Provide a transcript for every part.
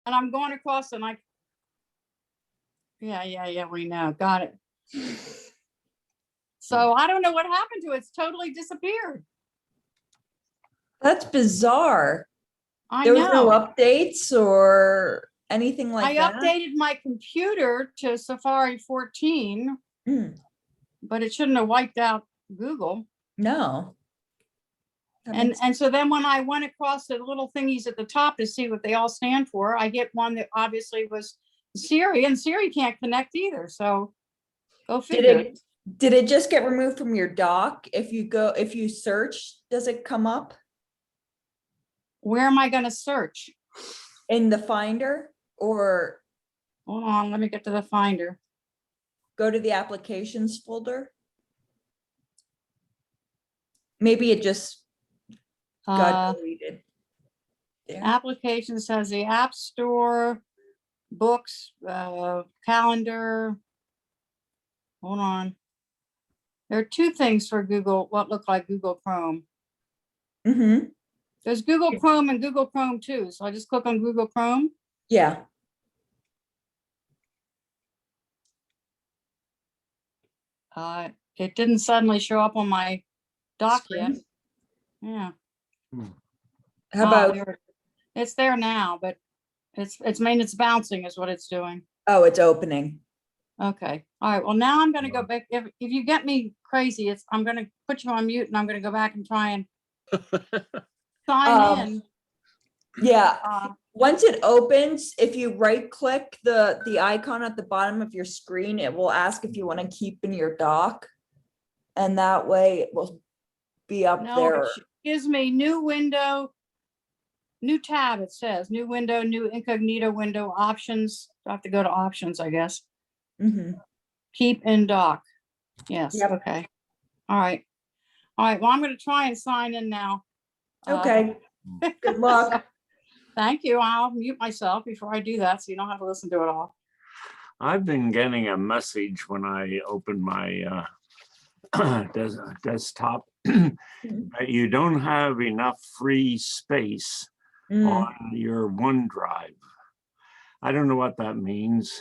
And I'm going across and yeah, we know. Got it. So I don't know what happened to it. It's totally disappeared. That's bizarre. I There was no know. updates or anything like I that? updated my computer to Safari 14, Mm, but it shouldn't have wiped out Google. no. That And makes- and so then when I went across the little thingies at the top to see what they all stand for, I get one that obviously was Siri, and Siri can't connect either. So go figure. did it just get removed from your dock? If you search, does it come up Where am I going to search? in the Finder, or Hold on, let me get to the Finder. go to the applications folder? Maybe it just got deleted. There. Applications has the App Store, books, calendar. Hold on. There are two things for Google, what look like Google Chrome. Mm-hmm. There's Google Chrome and Google Chrome too. So I just click on Google Chrome. Yeah. It didn't suddenly show up on my dock yet. Screen? Yeah. How about, there, it's there now, but it's it's bouncing is what it's doing. oh, it's opening. Okay. All right. Well, now I'm going to go back. If you get me crazy, I'm going to put you on mute and I'm going to go back and try and sign in. Yeah. Once it opens, if you right click the icon at the bottom of your screen, it will ask if you want to keep in your dock. And that way it will be up No, there. it gives me new window, new tab. It says new window, new incognito window, options. I have to go to options, I guess. Mhm. Keep in dock. Yes. Yep. Okay. All right. All right. Well, I'm going to try and sign in now. Okay. Good luck. Thank you. I'll mute myself before I do that so you don't have to listen to it all. I've been getting a message when I open my desktop that you don't have enough free space on your OneDrive. I don't know what that means.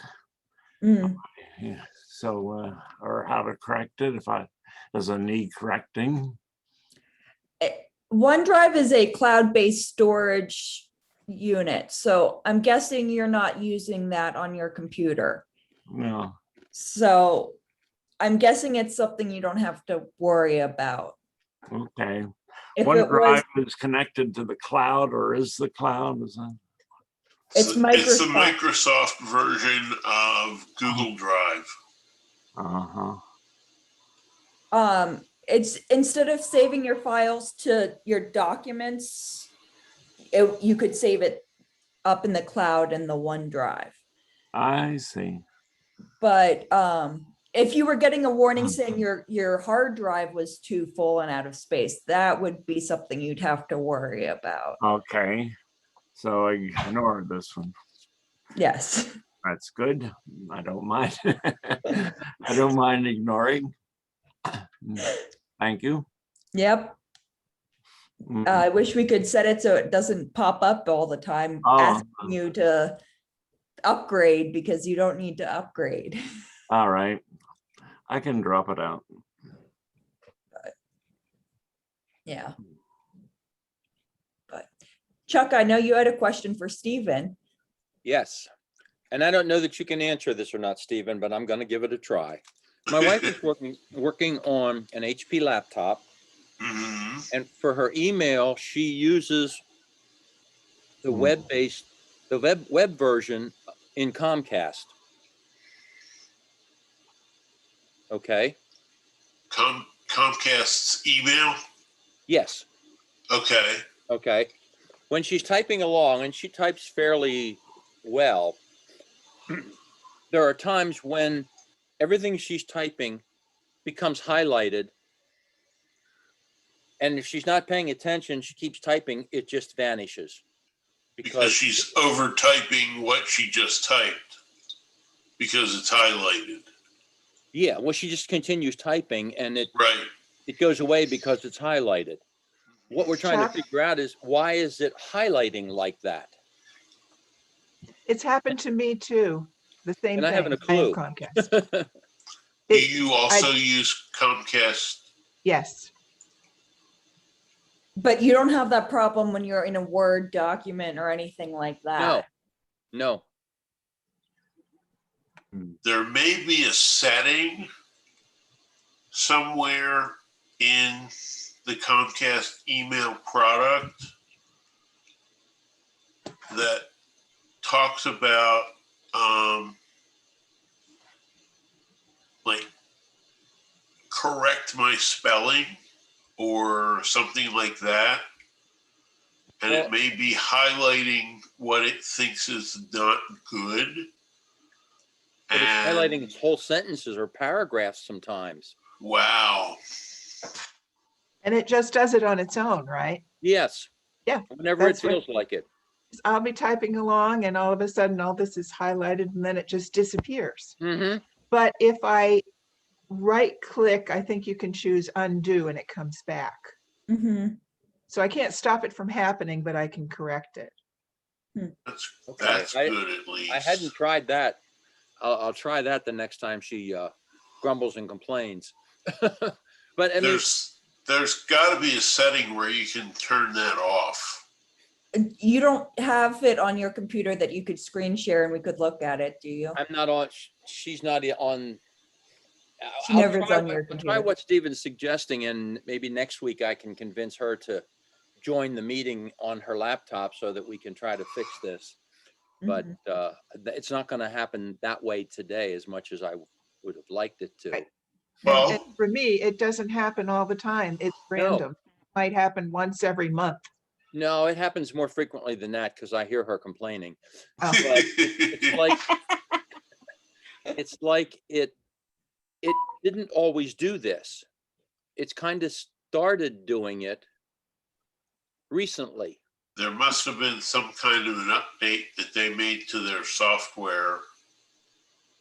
Yeah, so, or how to correct it if does it need correcting? OneDrive is a cloud-based storage unit, so I'm guessing you're not using that on your computer. No. So I'm guessing it's something you don't have to worry about. Okay. If OneDrive is connected to the cloud, or is the cloud? It's It's the Microsoft version of Google Drive. It's instead of saving your files to your documents, you could save it up in the cloud in the OneDrive. I see. But if you were getting a warning saying your hard drive was too full and out of space, that would be something you'd have to worry about. Okay. So I ignore this one. Yes. That's good. I don't mind. I don't mind ignoring. Thank you. Yep. I wish we could set it so it doesn't pop up all the time asking you to upgrade, because you don't need to upgrade. All right. I can drop it out. Yeah. But Chuck, I know you had a question for Stephen. Yes. And I don't know that you can answer this or not, Stephen, but I'm going to give it a try. My wife is working on an HP laptop, and for her email, she uses the web-based, the web version in Comcast. Okay. Comcast's email? Yes. Okay. Okay. When she's typing along, and she types fairly well, there are times when everything she's typing becomes highlighted. And if she's not paying attention, she keeps typing, it just vanishes. Because she's over typing what she just typed, because it's highlighted. Yeah, well, she just continues typing and it goes away because it's highlighted. What we're trying to figure out is, why is it highlighting like that? It's happened to me too. The same And I thing. haven't a I have clue. Comcast. Do It- you also use Comcast? Yes. But you don't have that problem when you're in a Word document or anything like No, that. no. There may be a setting somewhere in the Comcast email product that talks about like correct my spelling or something like that. And Well- it may be highlighting what it thinks is not good. But it's And highlighting whole sentences or paragraphs sometimes. wow. And it just does it on its own, right? Yes. Yeah, Whenever it that's what- feels like it. I'll be typing along and all of a sudden all this is highlighted and then it just disappears. Mm-hmm. But if I right click, I think you can choose undo and it comes back. Mhm. So I can't stop it from happening, but I can correct it. That's Okay. that's I- good at least. I hadn't tried that. I'll try that the next time she grumbles and complains. But I mean, There's got to be a setting where you can turn that off. You don't have it on your computer that you could screen share and we could look at it, do you? I'm not on, she's not on. She I'll never is try on your I'll try computer. what Steven's suggesting, and maybe next week I can convince her to join the meeting on her laptop so that we can try to fix this. But Mhm. it's not going to happen that way today as much as I would have liked it to. Right. Well, And for me, it doesn't happen all the time. It's random. Might happen once every month. No, it happens more frequently than that because I hear her complaining. Oh. But it's like it didn't always do this. It's kind of started doing it recently. there must have been some kind of an update that they made to their software.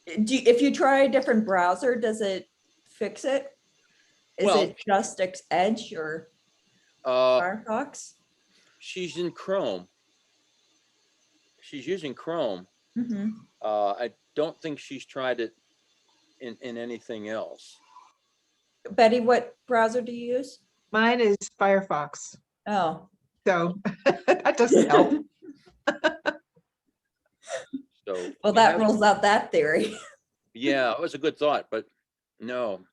If you try a different browser, does it fix it? Is Well- it just Edge or Firefox? She's in Chrome. She's using Chrome. Mhm. I don't think she's tried it in anything else. Betty, what browser do you use? Mine is Firefox. Oh. So that doesn't help. So Well, we that have- rules out that theory. Yeah, it was a good thought, but no.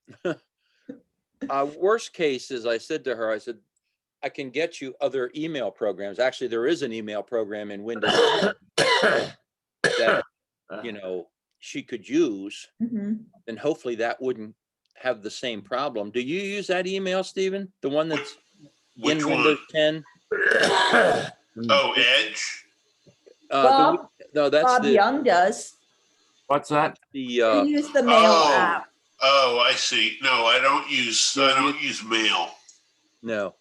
Worst case is I said to her, I said, I can get you other email programs. Actually, there is an email program in Windows that, you know, she could use, Mhm. and hopefully that wouldn't have the same problem. Do you use that email, Stephen? The one that's Which in one? Windows 10? Oh, Edge. No, that's Bob the, Young does. What's that? the, He used the mail Oh. app. Oh, I see. No, I don't use mail. no.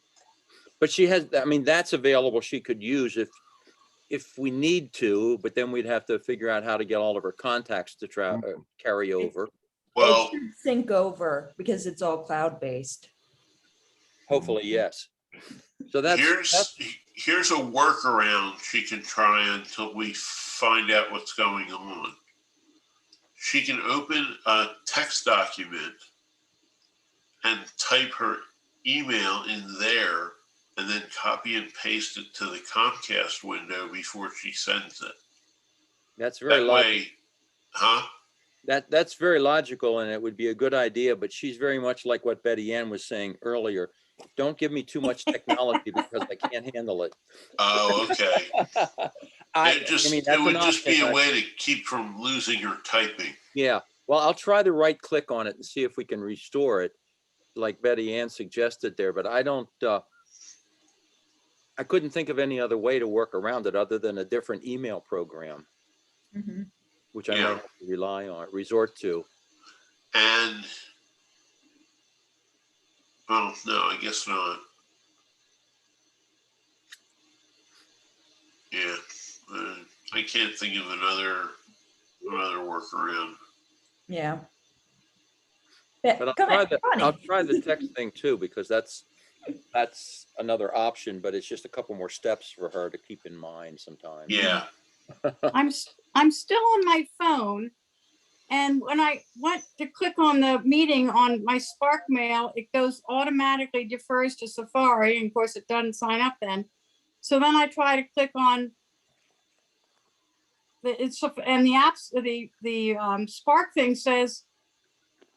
But she has, I mean, that's available. She could use if we need to, but then we'd have to figure out how to get all of her contacts to carry over. Well, It should sync over because it's all cloud-based. Hopefully, yes. So that's here's a workaround she can try until we find out what's going on. She can open a text document and type her email in there and then copy and paste it to the Comcast window before she sends it. that's very That logical. way, huh? That's very logical, and it would be a good idea, but she's very much like what Betty Ann was saying earlier. Don't give me too much technology because I can't handle it. Oh, okay. It that's would an just be option. a way to keep from losing her typing. Yeah, well, I'll try to right click on it and see if we can restore it, like Betty Ann suggested there, but I don't, I couldn't think of any other way to work around it other than a different email program, Mhm. which I Yeah. might have to resort to. And, well, no, I guess not. Yeah, I can't think of another workaround. Yeah. But I'll Funny. try the text thing too, because that's another option, but it's just a couple more steps for her to keep in mind sometimes. Yeah, I'm still on my phone. And when I went to click on the meeting on my Spark Mail, it goes automatically defers to Safari. And of course, it doesn't sign up then. So then I try to click on and the apps, the Spark thing says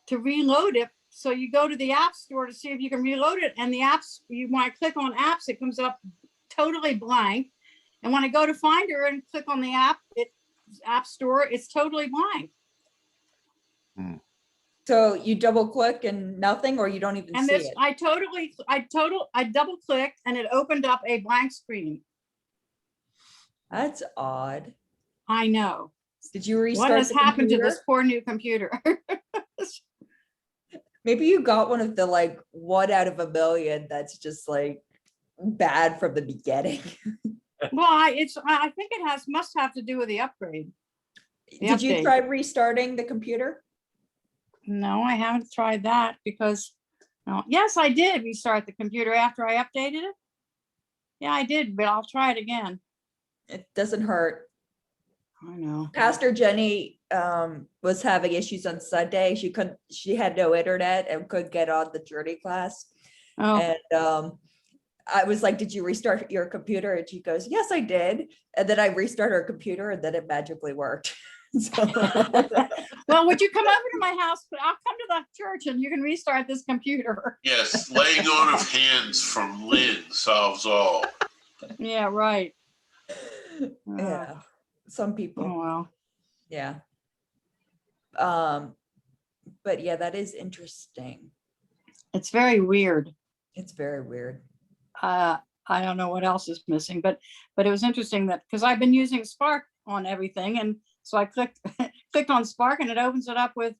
to reload it. So you go to the App Store to see if you can reload it. And the apps, when I click on apps, it comes up totally blank. And when I go to Finder and click on the App Store, it's totally blank. So you double click and nothing, or you don't even And see this, it? I double clicked and it opened up a blank screen. That's odd. I know. Did you What restart has the happened to computer? this poor new computer? Maybe you got one of the like 1 out of a million that's just like bad from the beginning. Well, I think it must have to do with the upgrade. The Did you update. try restarting the computer? No, I haven't tried that because, no. Yes, I did restart the computer after I updated it. Yeah, I did, but I'll try it again. It doesn't hurt. I know. Pastor Jenny was having issues on Sunday. She had no internet and couldn't get on the Journey class. Oh, And I was like, did you restart your computer? And she goes, yes, I did. And then I restarted her computer and then it magically worked. So well, would you come over to my house? I'll come to the church and you can restart this computer. Yes, laying on of hands from Lynn solves all. Yeah, right. yeah, some people. Oh, well. Yeah. But yeah, that is interesting. It's very weird. It's very weird. I don't know what else is missing, but it was interesting that because I've been using Spark on everything, and so I clicked on Spark, and it opens it up with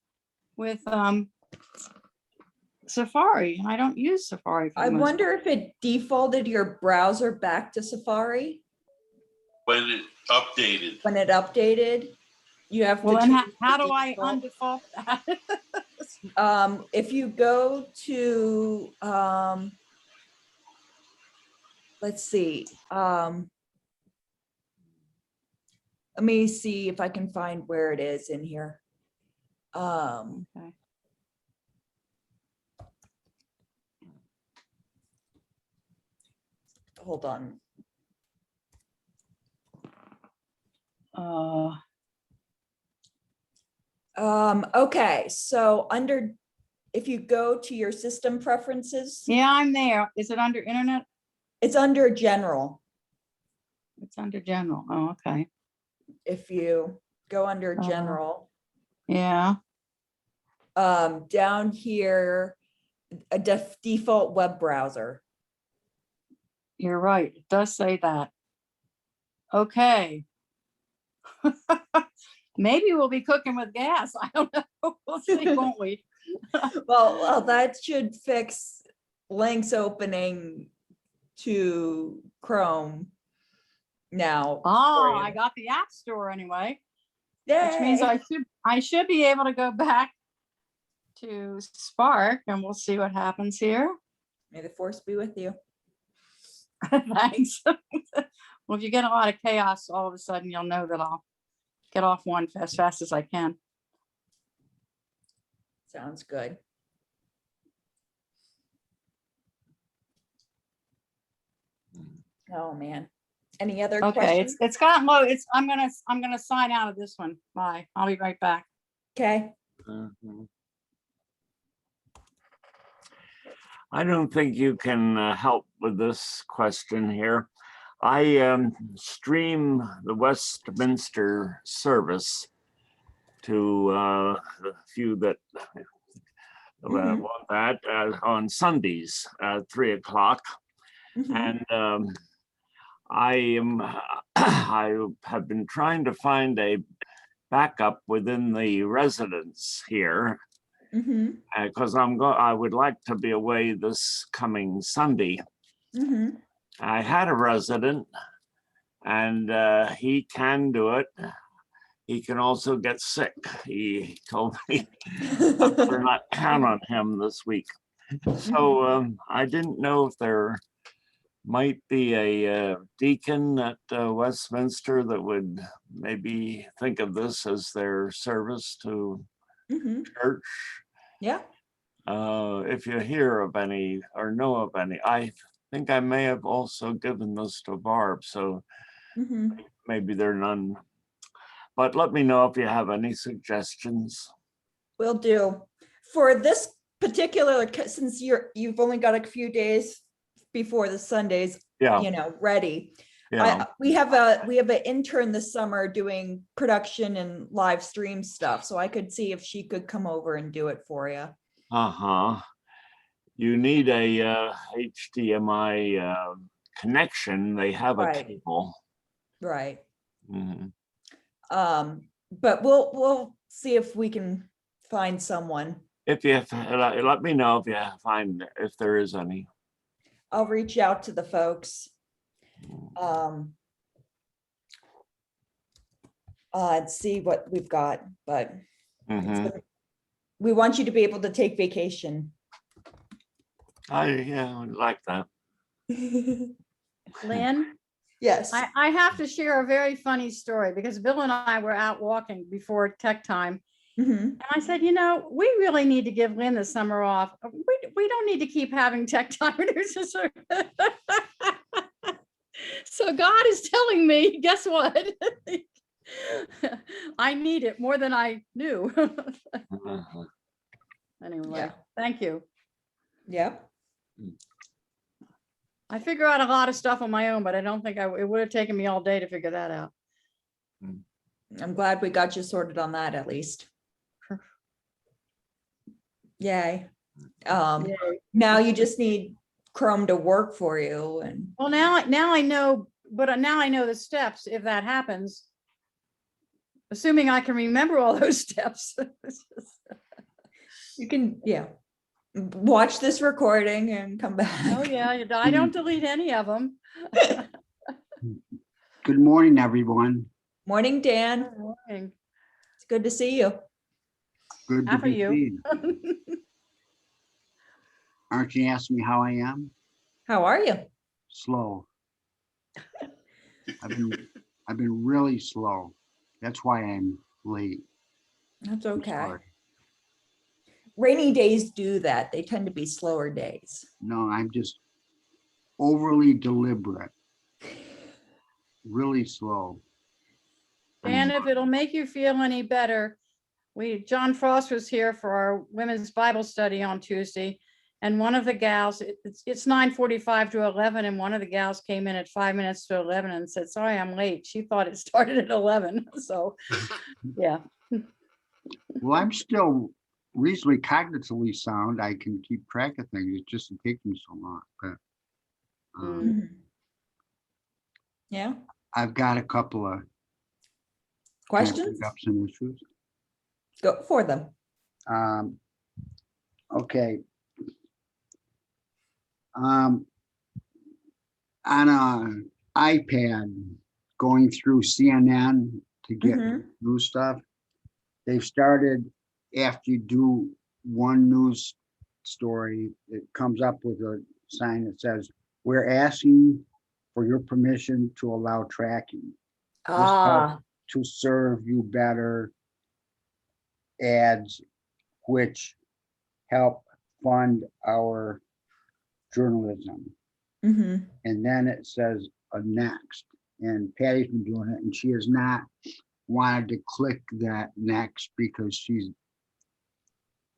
Safari, and I don't use Safari. For I the most wonder if it defaulted your browser back to Safari When it updated, when it updated. You have part. Well, to then change how the do I default. undefault that? If you go to let's see. Let me see if I can find where it is in here. Okay. Hold on. Okay, so if you go to your system preferences, Yeah, I'm there. Is it under internet? it's under general. It's under general. Oh, okay. If you go under Uh-huh. general, Yeah. down here, a default web browser. You're right. It does say that. Okay. Maybe we'll be cooking with gas. I don't know. We'll see, won't we? Well, that should fix links opening to Chrome now. Oh, for you. I got the App Store anyway, Yay. which means I should be able to go back to Spark, and we'll see what happens here. May the force be with you. Thanks. Well, if you get a lot of chaos, all of a sudden you'll know that I'll get off one as fast as I can. Sounds good. Oh, man. Any other Okay, questions? it's gotten low. I'm gonna sign out of this one. Bye. I'll be right back. Okay. Mhm. I don't think you can help with this question here. I stream the Westminster service to the few that Mhm. want that on Sundays at 3 o'clock. Mhm. And I have been trying to find a backup within the residence here Mhm. because I would like to be away this coming Sunday. Mhm. I had a resident, and he can do it. He can also get sick. He told me better not count on him this week. So I didn't know if there might be a deacon at Westminster that would maybe think of this as their service to Mhm. church. Yeah, If you hear of any or know of any, I think I may have also given this to Barb, so mhm. maybe they're none. But let me know if you have any suggestions. Will do. For this particular, since you've only got a few days before the Sundays, Yeah, ready. yeah. We have an intern this summer doing production and live stream stuff, so I could see if she could come over and do it for you. Uh-huh. You need a HDMI connection. They have a Right. cable. Right. Mhm. But we'll see if we can find someone. If you let me know if you find if there is any. I'll reach out to the folks. And see what we've got, but Mhm. we want you to be able to take vacation. I would like that. Lynn, Yes. I have to share a very funny story because Bill and I were out walking before tech time. Mhm. And I said, we really need to give Lynn the summer off. We don't need to keep having tech time. So God is telling me, guess what? I need it more than I knew. Uh-huh. Anyway, Yeah. thank you. Yeah. I figure out a lot of stuff on my own, but I don't think it would have taken me all day to figure that out. I'm glad we got you sorted on that at least. Yay. Yay. Now you just need Chrome to work for you, and Well, now I know, but now I know the steps if that happens. Assuming I can remember all those steps. you can, watch this recording and come back. Oh yeah, I don't delete any of them. Good morning, everyone. Morning, Dan. Morning. It's good to see you. Good to Half of be you. seen. Aren't you asking me how I am? How are you? Slow. I've been really slow. That's why I'm late. That's I'm okay. sorry. Rainy days do that. They tend to be slower days. No, I'm just overly deliberate. Really slow. And if it'll make you feel any better, John Frost was here for our women's Bible study on Tuesday. And one of the gals, it's 9:45 to 11, and one of the gals came in at 5 minutes to 11 and said, sorry, I'm late. She thought it started at 11. So, yeah. Well, I'm still reasonably cognitively sound. I can keep track of things. It just takes me so long. But Mhm. Yeah. I've got a couple of Questions? ups and issues. Go for them. Okay. On an iPad, going through CNN to get new stuff, they've started, after you do one news story, it comes up with a sign that says, we're asking for your permission to allow tracking. To serve you better ads, which help fund our journalism. Mhm. And then it says next, and Patty's been doing it, and she has not wanted to click that next because she's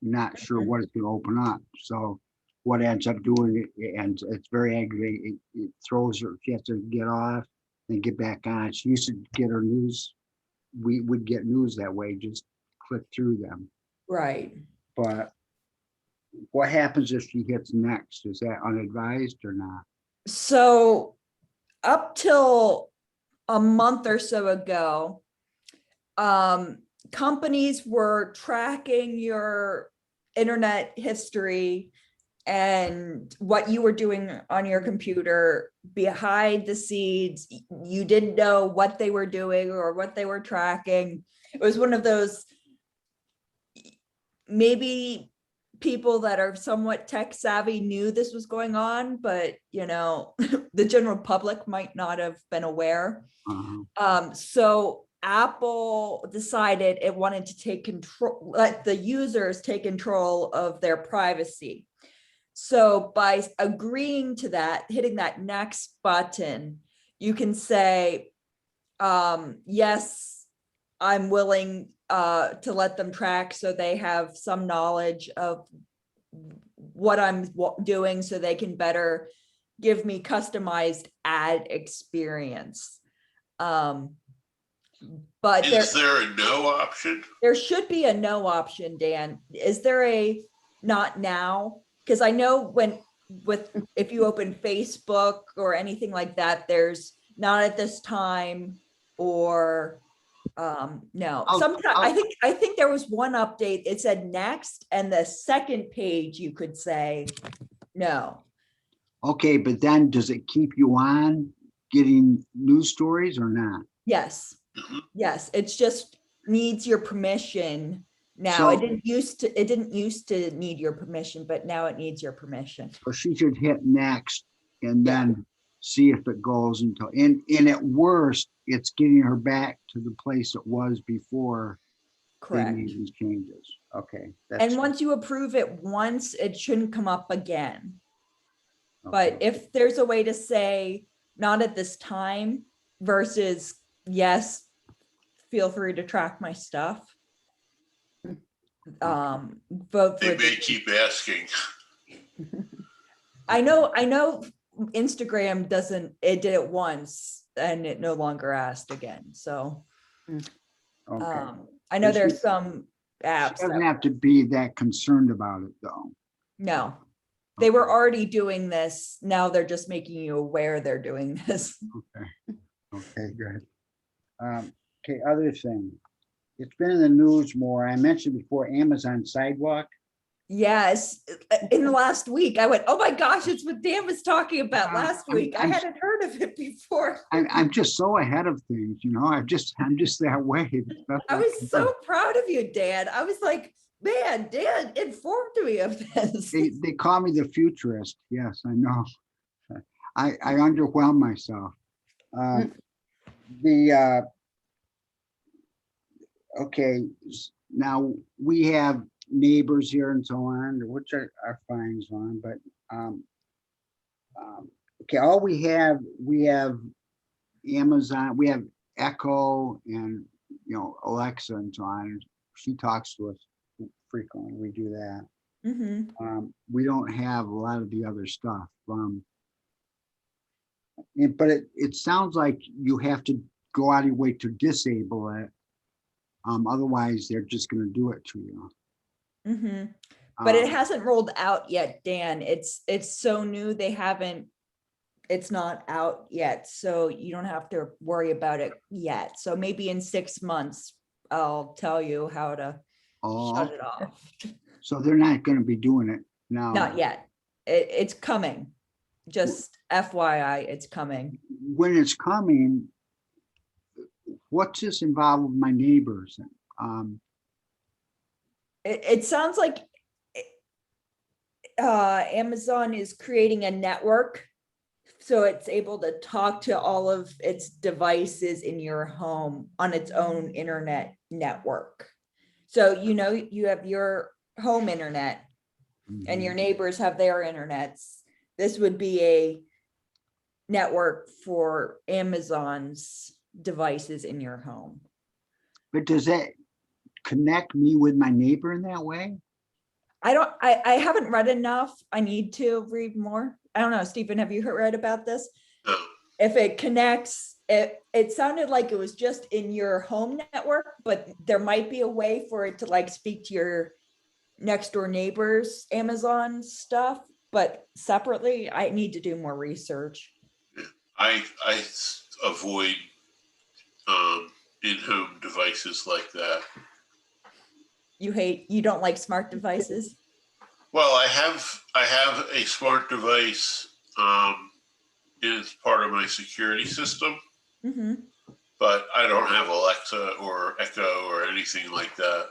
not sure what it's going to open up. So what ends up doing it, and it's very aggravating. It throws her. She has to get off and get back on. She used to get her news. We would get news that way. Just click through them. Right. But what happens if she hits next? Is that unadvised or not? So up till a month or so ago, companies were tracking your internet history and what you were doing on your computer behind the scenes. You didn't know what they were doing or what they were tracking. It was one of those, maybe people that are somewhat tech savvy knew this was going on, but you know, the general public might not have been aware. So Apple decided it wanted to take control, let the users take control of their privacy. So by agreeing to that, hitting that next button, you can say, yes, I'm willing to let them track so they have some knowledge of what I'm doing so they can better give me customized ad experience. But Is there a no option? there should be a no option, Dan. Is there a not now? Because I know if you open Facebook or anything like that, there's not at this time or no. Sometimes I think there was one update, it said next, and the second page you could say no. Okay, but then does it keep you on getting news stories or not? Yes. Mhm. Yes, it's just needs your permission now. So- It didn't used to need your permission, but now it needs your permission. So she should hit next and Yeah. then see if it goes until, and at worst, it's getting her back to the place it was before they Correct. made these changes. Okay. And once you approve it once, it shouldn't come up again. But okay. if there's a way to say not at this time versus yes, feel free to track my stuff. Vote They for may the, keep asking. I know Instagram doesn't, it did it once and it no longer asked again. So Okay. I know But there's she- some She apps doesn't that, have to be that concerned about it though. no, they were already doing this. Now they're just making you aware they're doing this. Okay, good. Okay, other thing. It's been in the news more. I mentioned before Amazon Sidewalk. Yes, in the last week, I went, oh my gosh, it's what Dan was talking about last week. I I'm- hadn't heard of it before. I'm just so ahead of things, you know, I'm just that way. I was so proud of you, Dan. I was like, man, Dan informed me of this. They call me the futurist. Yes, I know. I underwhelm myself. Okay, now we have neighbors here and so on, which are fines on, but okay, all we have Amazon, we have Echo and, you know, Alexa and so on. She talks to us frequently. We do that. Mhm. We don't have a lot of the other stuff. But it sounds like you have to go out of your way to disable it. Otherwise, they're just going to do it to you. Mhm. But it Um, hasn't rolled out yet, Dan. It's so new. It's not out yet. So you don't have to worry about it yet. So maybe in 6 months, I'll tell you how to shut it off. So they're not going to be doing it now. Not yet. It's coming. Just FYI, it's coming. When it's coming, what's this involved with my neighbors? It sounds like Amazon is creating a network, so it's able to talk to all of its devices in your home on its own internet network. So, you know, you have your home internet and your neighbors have their internets. This would be a network for Amazon's devices in your home. But does that connect me with my neighbor in that way? I haven't read enough. I need to read more. I don't know, Stephen, have you read about this? No. If it connects, it sounded like it was just in your home network, but there might be a way for it to like speak to your next door neighbors, Amazon stuff, but separately, I need to do more research. I avoid in-home devices like that. You don't like smart devices? Well, I have a smart device. It's part of my security system, Mm-hmm. but I don't have Alexa or Echo or anything like that.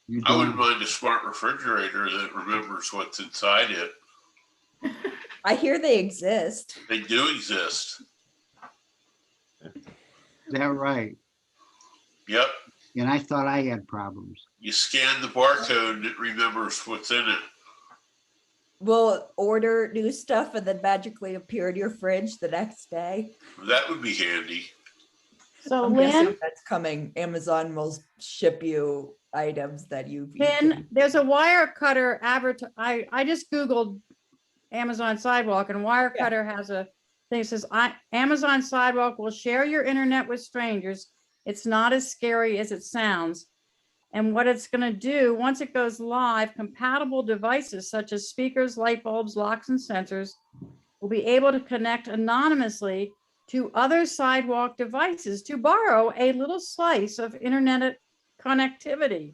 You I wouldn't don't? mind a smart refrigerator that remembers what's inside it. I hear they exist. They do exist. Is that right? Yep. And I thought I had problems. You scan the barcode and it remembers what's in it. Will order new stuff and then magically appear in your fridge the next day. That would be handy. So I'm guessing Lynn, that's coming. Amazon will ship you items that you've Lynn, eaten. there's a wire cutter I just Googled Amazon Sidewalk, and wire Yeah. cutter has a thing that says, Amazon Sidewalk will share your internet with strangers. It's not as scary as it sounds. And what it's going to do, once it goes live, compatible devices such as speakers, light bulbs, locks, and sensors will be able to connect anonymously to other Sidewalk devices to borrow a little slice of internet connectivity.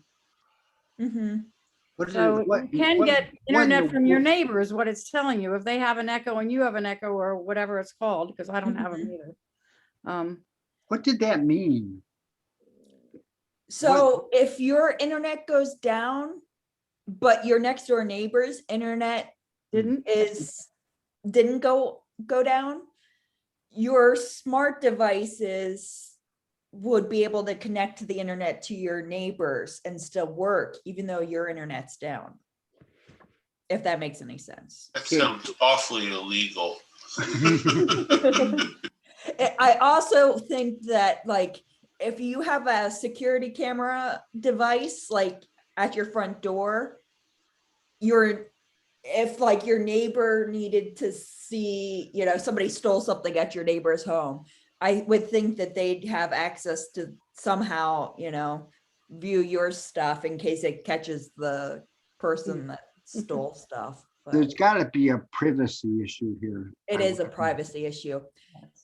Mhm. What is So it- what- you can what- get what in internet the from your wo- neighbors, what it's telling you, if they have an Echo and you have an Echo or whatever it's called, because I don't have them either. What did that mean? So if your internet goes down, but your next door neighbor's internet Didn't, didn't go down, your smart devices would be able to connect to the internet to your neighbors and still work, even though your internet's down. If that makes any sense. That sounds awfully illegal. I also think that, like, if you have a security camera device, like at your front door, if like your neighbor needed to see, somebody stole something at your neighbor's home, I would think that they'd have access to somehow, view your stuff in case it catches the person that stole stuff. But There's gotta be a privacy issue here. it is a privacy issue.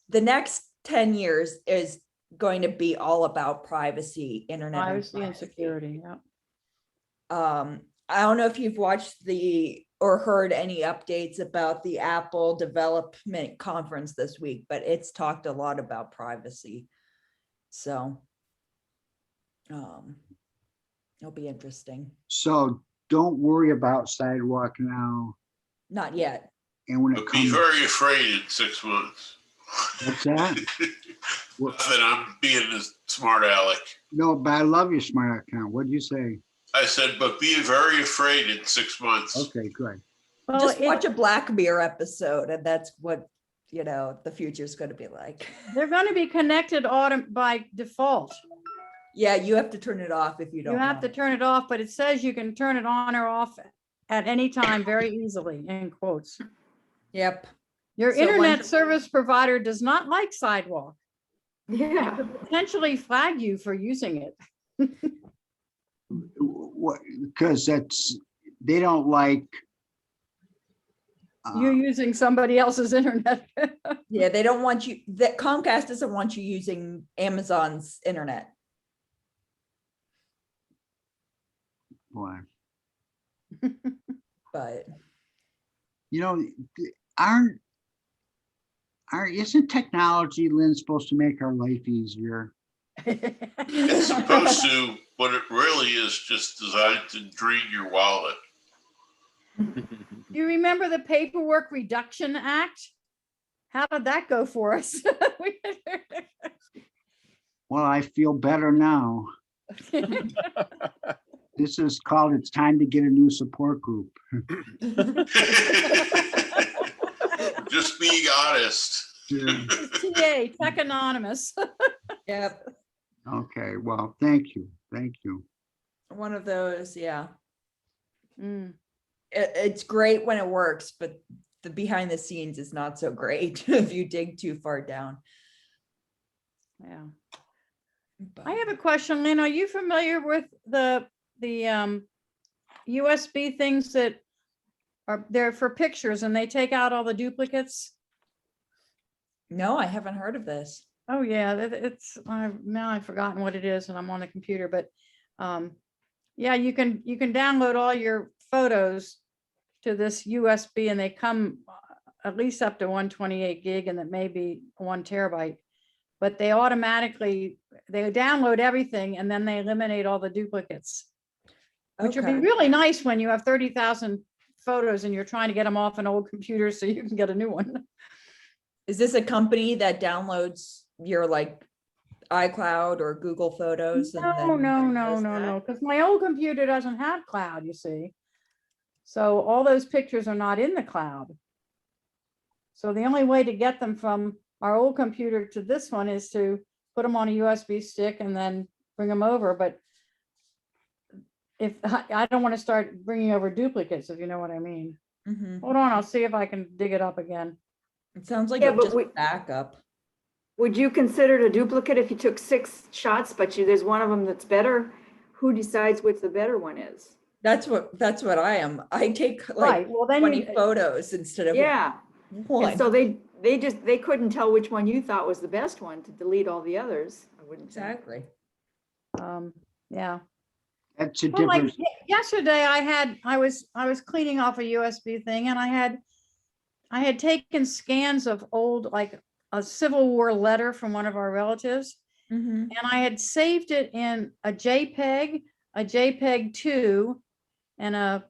The next 10 years is going to be all about privacy, internet. privacy and security, yeah. I don't know if you've watched or heard any updates about the Apple development conference this week, but it's talked a lot about privacy. So it'll be interesting. So don't worry about Sidewalk now. Not yet. And when it But be comes, very afraid in 6 months. what's that? What- That I'm being a smart aleck. No, but I love your smart account. What'd you say? I said, but be very afraid in 6 months. Okay, good. Well, Just watch a Black Mirror episode, and that's what the future is going to be like. they're going to be connected by default. Yeah, you have to turn it off if you don't. You have to want. turn it off, but it says you can turn it on or off at any time very easily, in quotes. Yep. Your So internet once- service provider does not like Sidewalk. Yeah. Could potentially flag you for using it. What, because they don't like. You're using somebody else's internet. Yeah, they don't want you. That Comcast doesn't want you using Amazon's internet. Boy, But isn't technology, Lynn, supposed to make our life easier? It's supposed to, but it really is just designed to drain your wallet. You remember the Paperwork Reduction Act? How did that go for us? Well, I feel better now. This is called, it's time to get a new support group. Just being honest. Yeah. TA, Tech Anonymous. yep, Okay, well, thank you. Thank you. one of those. Yeah, Mm, it's great when it works, but the behind the scenes is not so great if you dig too far down. yeah. But- I have a question, Lynn. Are you familiar with the USB things that are there for pictures and they take out all the duplicates? No, I haven't heard of this. Oh, yeah, now I've forgotten what it is and I'm on the computer, but yeah, you can download all your photos to this USB and they come at least up to 128 gig and that may be 1 terabyte. But they download everything and then they eliminate all the duplicates. which would be Okay. really nice when you have 30,000 photos and you're trying to get them off an old computer so you can get a new one. Is this a company that downloads your like iCloud or Google Photos? and No, then no, does that? because my old computer doesn't have cloud, you see. So all those pictures are not in the cloud. So the only way to get them from our old computer to this one is to put them on a USB stick and then bring them over. But if I don't want to start bringing over duplicates, if you know what I mean. Mhm. Hold on, I'll see if I can dig it up again. It sounds like Yeah, it's but just we- backup. Would you consider it a duplicate if you took 6 shots, but there's one of them that's better? Who decides which the better one is? That's what I am. I take like Right, well then 20 you, photos instead of Yeah, and one. so they couldn't tell which one you thought was the best one to delete all the others, I wouldn't think. Exactly. yeah. That's a Well, like difference. yesterday I was cleaning off a USB thing and I had taken scans of old, like a Civil War letter from one of our relatives. Mhm. And I had saved it in a JPEG 2, and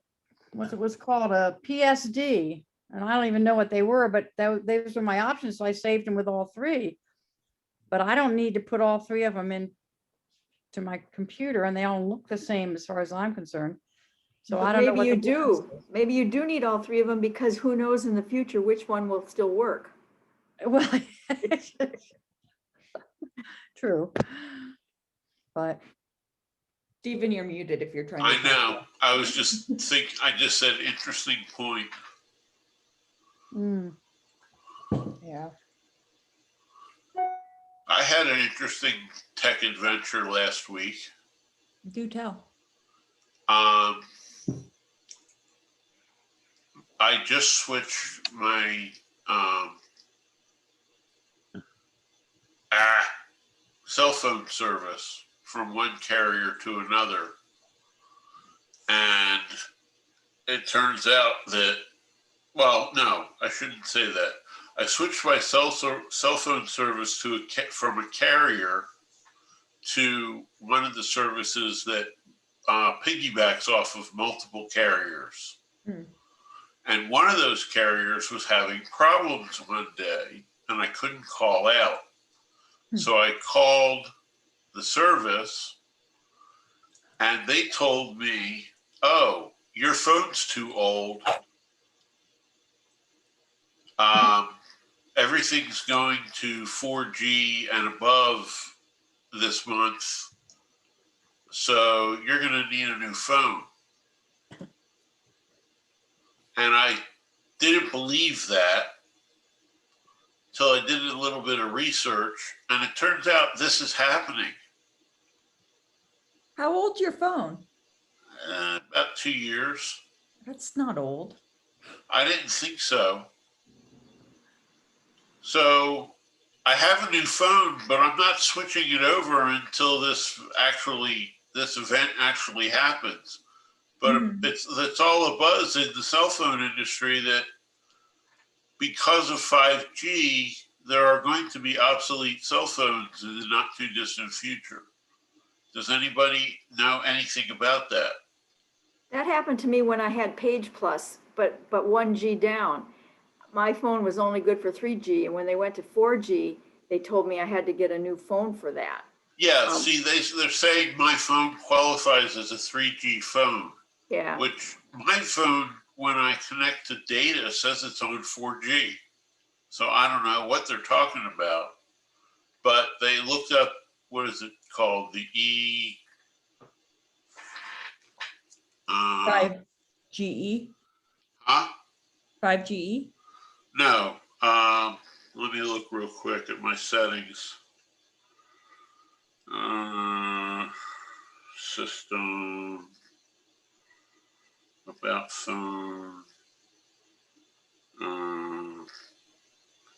what it was called a PSD. And I don't even know what they were, but those were my options. So I saved them with all 3. But I don't need to put all 3 of them in to my computer, and they all look the same as far as I'm concerned. So But I don't know maybe what you the difference do. is. Maybe you do need all 3 of them because who knows in the future which one will still work. Well, true. But Stephen, you're muted if you're trying to. I type. know. I was just I just said interesting point. mm, Yeah. I had an interesting tech adventure last week. Do tell. I just switched my cell phone service from one carrier to another. And it turns out that, well, no, I shouldn't say that. I switched my cell phone service from a carrier to one of the services that piggybacks off of multiple carriers. Hmm. And one of those carriers was having problems one day and I couldn't call out. So I called the service and they told me, oh, your phone's too old. Everything's going to 4G and above this month. So you're going to need a new phone. And I didn't believe that till I did a little bit of research, and it turns out this is happening. How old's your phone? About 2 years. That's not old. I didn't think so. So I have a new phone, but I'm not switching it over until this event actually happens. But it's all a buzz in the cell phone industry that because of 5G, there are going to be obsolete cell phones in the not too distant future. Does anybody know anything about that? That happened to me when I had Page Plus, but 1G down. My phone was only good for 3G, and when they went to 4G, they told me I had to get a new phone for that. Yeah, see, they're saying my phone qualifies as a 3G phone, Yeah. which my phone, when I connect to data, says it's on 4G. So I don't know what they're talking about, but they looked up, what is it called? The 5GE. Huh? 5GE. No. Let me look real quick at my settings. System, about phone.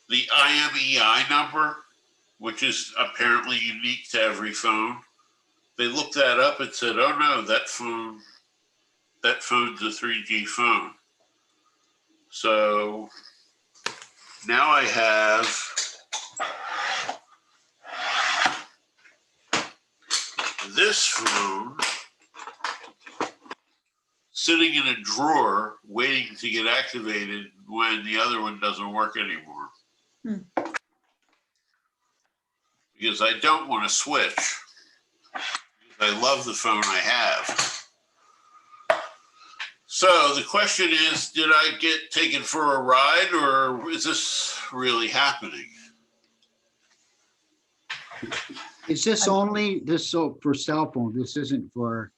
The IMEI number, which is apparently unique to every phone. They looked that up and said, "Oh no, that phone's a 3G phone." So now I have this phone, sitting in a drawer waiting to get activated when the other one doesn't work anymore. Because I don't want to switch. I love the phone I have. So the question is, did I get taken for a ride, or is this really happening? Is this only this so for cell phone? This isn't for.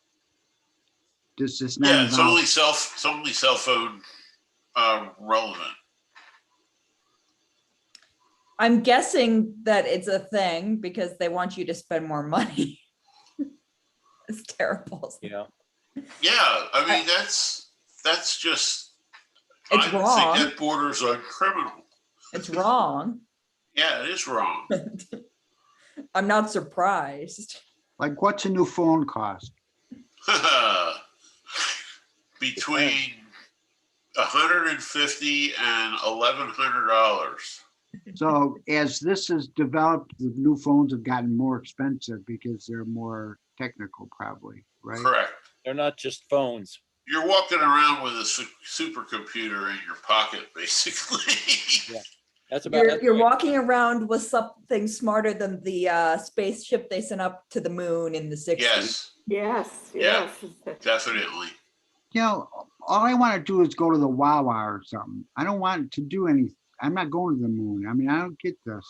This is not. Yeah, it's only cell phone relevant. I'm guessing that it's a thing because they want you to spend more money. It's terrible. Yeah. Yeah, I mean that's just. It's I would wrong. think that borders on criminal. It's wrong. Yeah, it is wrong. I'm not surprised. Like, what's a new phone cost? Between $150 and $1,100. So as this has developed, the new phones have gotten more expensive because they're more technical, probably, right? Correct. They're not just phones. You're walking around with a supercomputer in your pocket, basically. Yeah. That's about. You're walking around with something smarter than the spaceship they sent up to the moon in the 60s. Yes, Yes, Yeah. yes. definitely. You know, all I want to do is go to the Wawa or something. I don't want to do anything. I'm not going to the moon. I mean, I don't get this.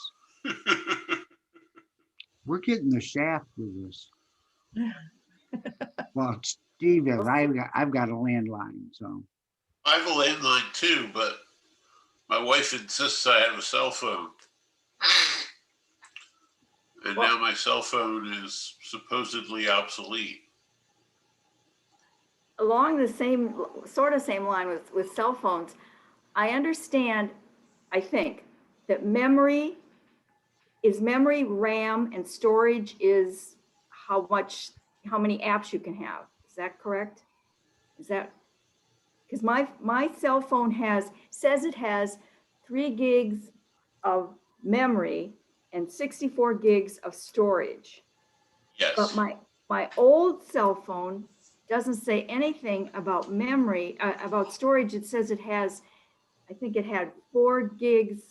We're getting the shaft with this. Well, Steve is. I've got a landline, so. I have a landline too, but my wife insists I have a cell phone. And now my cell phone is supposedly obsolete. Along the same line with cell phones, I understand, I think, that memory, RAM, and storage is how many apps you can have. Is that correct? Is that, because my cell phone says it has 3 gigs of memory and 64 gigs of storage. Yes. But my old cell phone doesn't say anything about memory, about storage. It says it has, I think it had 4 gigs,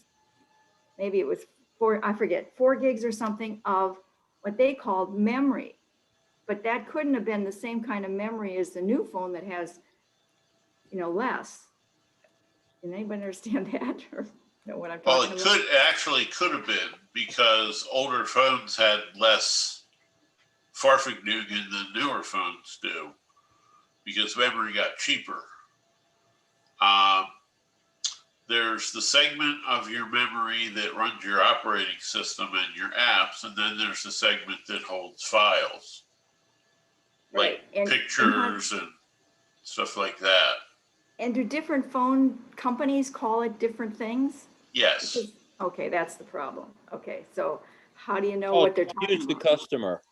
maybe it was 4, I forget, 4 gigs or something of what they called memory. But that couldn't have been the same kind of memory as the new phone that has, less. Can anybody understand that or know what I'm Well, talking it about? could have been because older phones had less Farfignugan than newer phones do because memory got cheaper. There's the segment of your memory that runs your operating system and your apps, and then there's the segment that holds files, like Right. pictures and stuff like that. And do different phone companies call it different things? Yes. Okay, that's the problem. Okay, so how do you know Oh, what they're talking confuse the about? customer.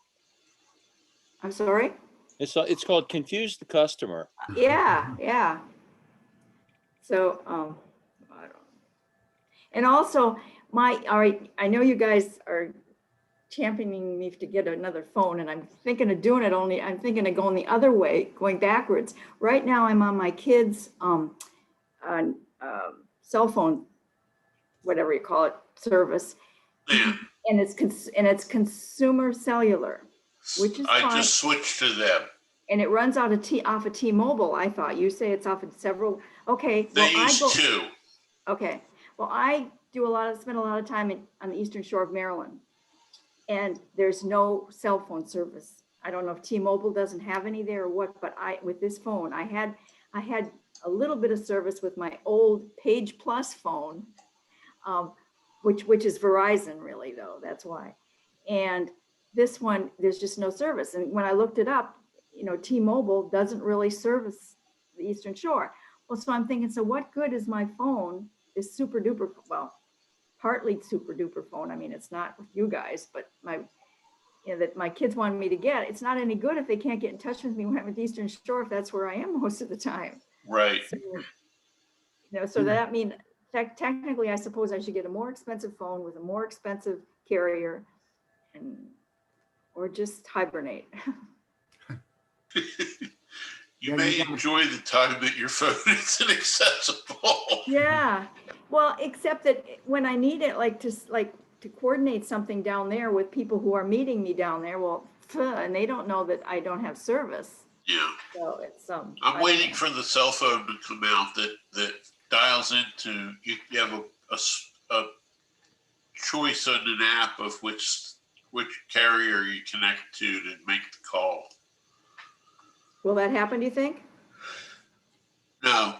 I'm sorry? It's called confuse the customer. Yeah. So, I don't know. And also all right, I know you guys are championing me to get another phone, and I'm thinking of doing it I'm thinking of going the other way, going backwards. Right now I'm on my kid's cell phone, whatever you call it, service. Yeah. And it's consumer cellular, which is I fine. just switched to them. And it runs off of T-Mobile, I thought. You say it's off of several. Okay. They use 2. Okay. Well, I spend a lot of time on the Eastern Shore of Maryland, and there's no cell phone service. I don't know if T-Mobile doesn't have any there or what, but with this phone, I had a little bit of service with my old Page Plus phone, which is Verizon really though, that's why. And this one, there's just no service. And when I looked it up, T-Mobile doesn't really service the Eastern Shore. Well, so I'm thinking, so what good is my phone, this super duper, well, partly super duper phone. I mean, it's not with you guys, but that my kids wanted me to get, it's not any good if they can't get in touch with me when I'm at the Eastern Shore, if that's where I am most of the time. Right. So that means technically, I suppose I should get a more expensive phone with a more expensive carrier, or just hibernate. You Yeah, may you gotta- enjoy the time that your phone is inaccessible. Yeah, well, except that when I need it, like to coordinate something down there with people who are meeting me down there, well, and they don't know that I don't have service. Yeah, So it's, I I'm don't waiting know. for the cell phone to come out that dials into, you have a choice on an app of which carrier you connect to make the call. Will that happen, do you think? No,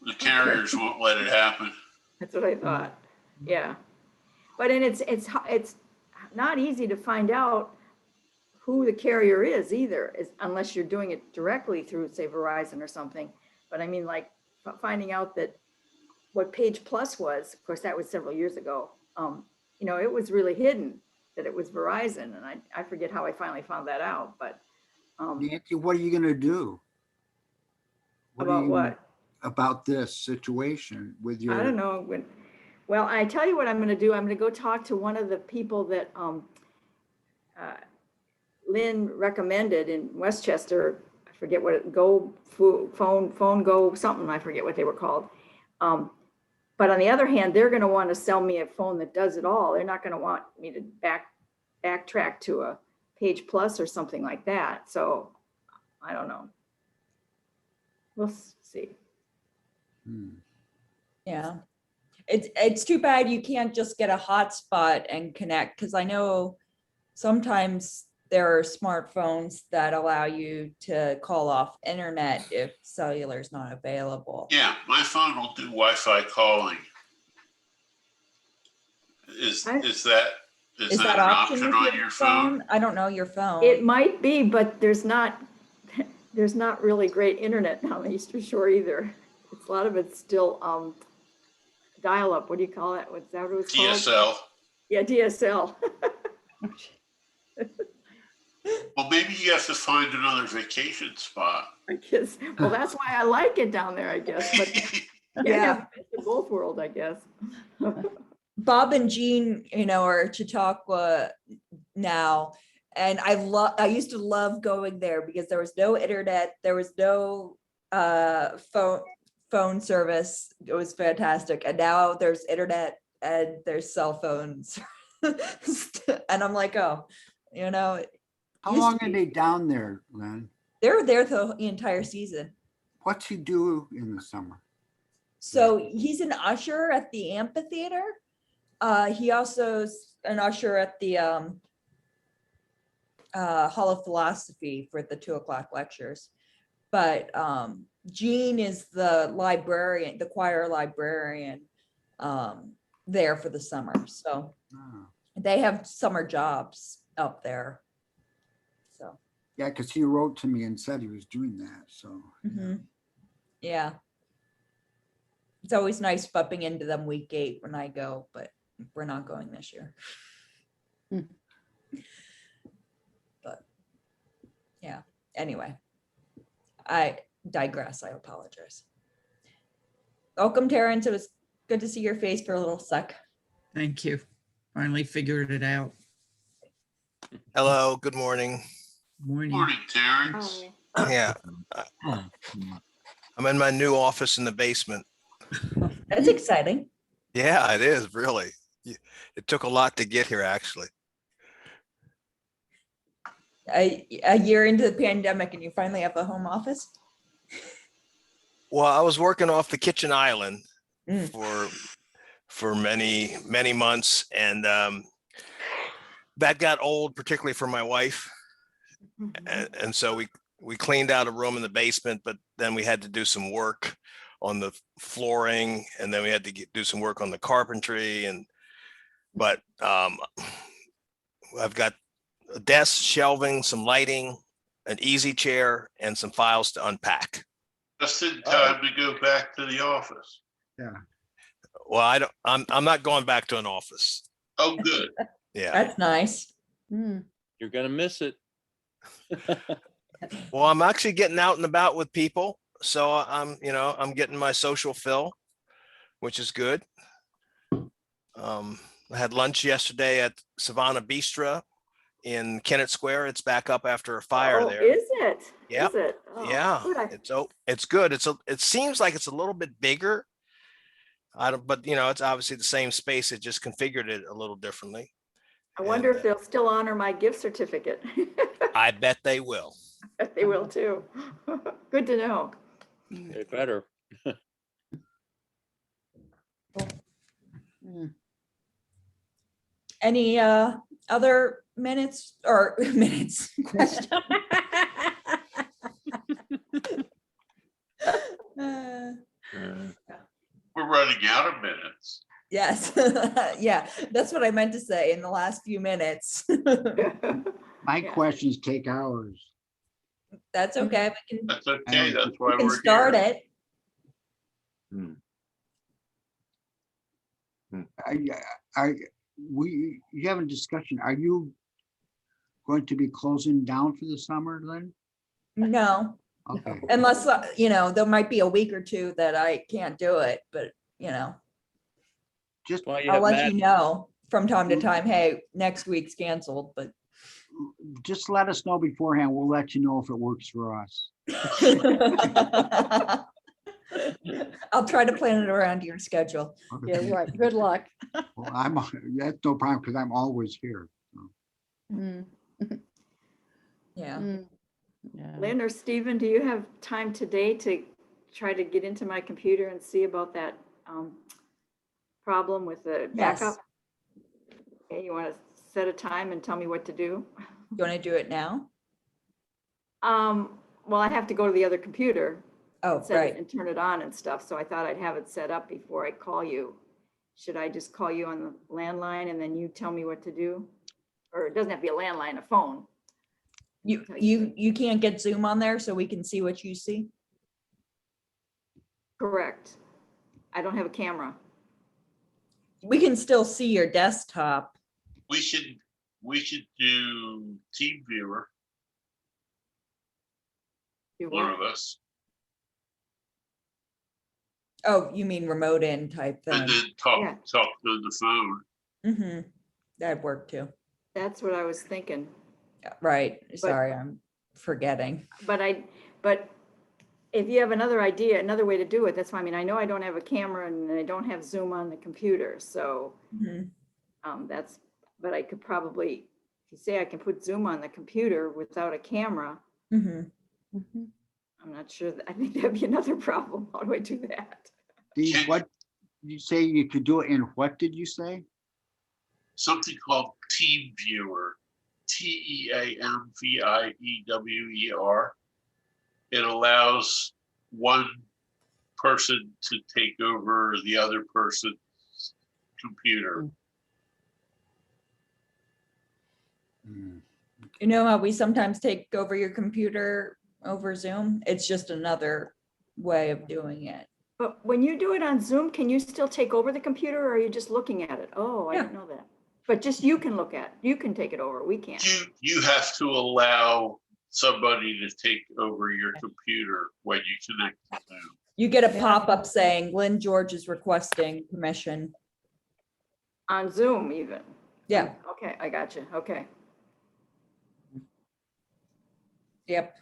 the carriers won't let it happen. That's what I thought. Yeah. But and it's not easy to find out who the carrier is either, unless you're doing it directly through, say, Verizon or something. But I mean, like finding out that what Page Plus was, of course, that was several years ago. You know, it was really hidden that it was Verizon, and I forget how I finally found that out. But Nancy, what are you gonna do? What are about you- what? About this situation with your? I don't know. Well, I tell you what I'm going to do. I'm going to go talk to one of the people that Lynn recommended in Westchester. I forget what phone go something. I forget what they were called. But on the other hand, they're going to want to sell me a phone that does it all. They're not going to want me to backtrack to a Page Plus or something like that. So I don't know. We'll see. Yeah. It's too bad you can't just get a hotspot and connect, because I know sometimes there are smartphones that allow you to call off internet if cellular is not available. Yeah, my phone will do Wi-Fi calling. Is that Is an that option option with on your phone? I don't know your phone. It might be, but there's not really great internet down the Eastern Shore either. It's a lot of it's still dial up. What do you call it? What's that what it's called? DSL. Yeah, DSL. Well, maybe you have to find another vacation spot. I guess. Well, that's why I like it down there, I guess. But Yeah. best of both worlds, I guess. Bob and Jean, you know, are Chautauqua now. And I used to love going there because there was no internet, there was no phone service. It was fantastic. And now there's internet and there's cell phones. And I'm like, oh, you know. How long are they down there, Lynn? They're there the entire season. What's he do in the summer? So he's an usher at the amphitheater. He also is an usher at the Hall of Philosophy for the 2:00 lectures. But Jean is the librarian, the choir librarian there for the summer. So Oh. they have summer jobs up there. So. Yeah, because he wrote to me and said he was doing that, so. Yeah. It's always nice bumping into them week 8 when I go, but we're not going this year. But yeah, anyway, I digress. I apologize. Welcome, Terrence. It was good to see your face for a little sec. Thank you. Finally figured it out. Hello, good morning. Morning. Morning, Terrence. Yeah, I'm in my new office in the basement. That's exciting. Yeah, it is really. It took a lot to get here, actually. A year into the pandemic and you finally have a home office? Well, I was working off the kitchen island Mm. for many, many months, and that got old, particularly for my wife. And so we cleaned out a room in the basement, but then we had to do some work on the flooring, and then we had to do some work on the carpentry. But I've got a desk, shelving, some lighting, an easy chair, and some files to unpack. Just in time to go back to the office. Yeah. Well, I'm not going back to an office. Oh, good. Yeah. That's nice. You're gonna miss it. Well, I'm actually getting out and about with people. So I'm getting my social fill, which is good. I had lunch yesterday at Savannah Bistro in Kennett Square. It's back up after a fire Oh, there. is it? Yep. Is it? Oh, Yeah, good. it's good. It seems like it's a little bit bigger. But it's obviously the same space. It just configured it a little differently. I wonder And, if they'll still honor my gift certificate. I bet they will. They will too. Good to know. They better. Any other minutes or minutes question? We're running out of minutes. Yes, yeah, that's what I meant to say in the last few minutes. My Yeah. questions take hours. That's okay. That's okay. That's why We can we're start here. it. You have a discussion. Are you going to be closing down for the summer then? No, Okay. unless, there might be a week or two that I can't do it, but, Just, Well, you I'll have let Matt. you know from time to time, hey, next week's canceled, but. just let us know beforehand. We'll let you know if it works for us. I'll try to plan it around your schedule. Yeah, Okay. right. Good luck. Well, that's no problem because I'm always here. Mm, Yeah. mm, yeah. Lynn or Stephen, do you have time today to try to get into my computer and see about that problem with the Yes. backup? Okay, you want to set a time and tell me what to do? You want to do it now? Well, I have to go to the other computer Oh, set it right. and turn it on and stuff, so I thought I'd have it set up before I call you. Should I just call you on the landline and then you tell me what to do? Or it doesn't have to be a landline, a phone. You can't get Zoom on there so we can see what you see? Correct. I don't have a camera. We can still see your desktop. We should do Team Viewer, You one want- of us, Oh, you mean remote in type and thing? then talk Yeah. to the phone. Mm-hmm. That'd work too. That's what I was thinking. Yeah, right. Sorry, I'm forgetting. But if you have another idea, another way to do it, that's fine. I mean, I know I don't have a camera and I don't have Zoom on the computer, so Mhm. but I could probably, if you say I can put Zoom on the computer without a camera, Mhm. Mhm. I'm not sure, I think that'd be another problem. How do I do that? Steve, what you say you could do it in what did you say? Something called Team Viewer, TEAMVIEWER. It allows one person to take over the other person's computer. You know how we sometimes take over your computer over Zoom? It's just another way of doing it. But when you do it on Zoom, can you still take over the computer or are you just looking at it? Oh, I didn't know that. But just you can look at, you can take it over. We can't. You have to allow somebody to take over your computer when you connect to Zoom. You get a pop-up saying Lynn George is requesting permission. On Zoom even. Yeah, Okay, I got you. Okay. yep.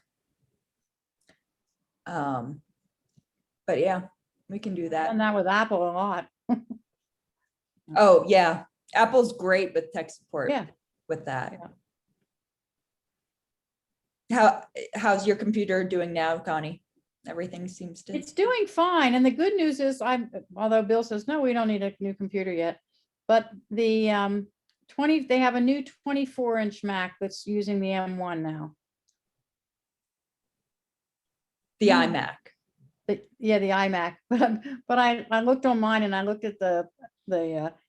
But yeah, we can do that. Done that with Apple a lot. Oh, yeah. Apple's great with tech support. Yeah. With that. How's your computer doing now, Connie? Everything seems to. It's doing fine. And the good news is although Bill says, no, we don't need a new computer yet. But the 20, they have a new 24-inch Mac that's using the M1 now. The iMac. Yeah, the iMac. But I looked online and I looked at the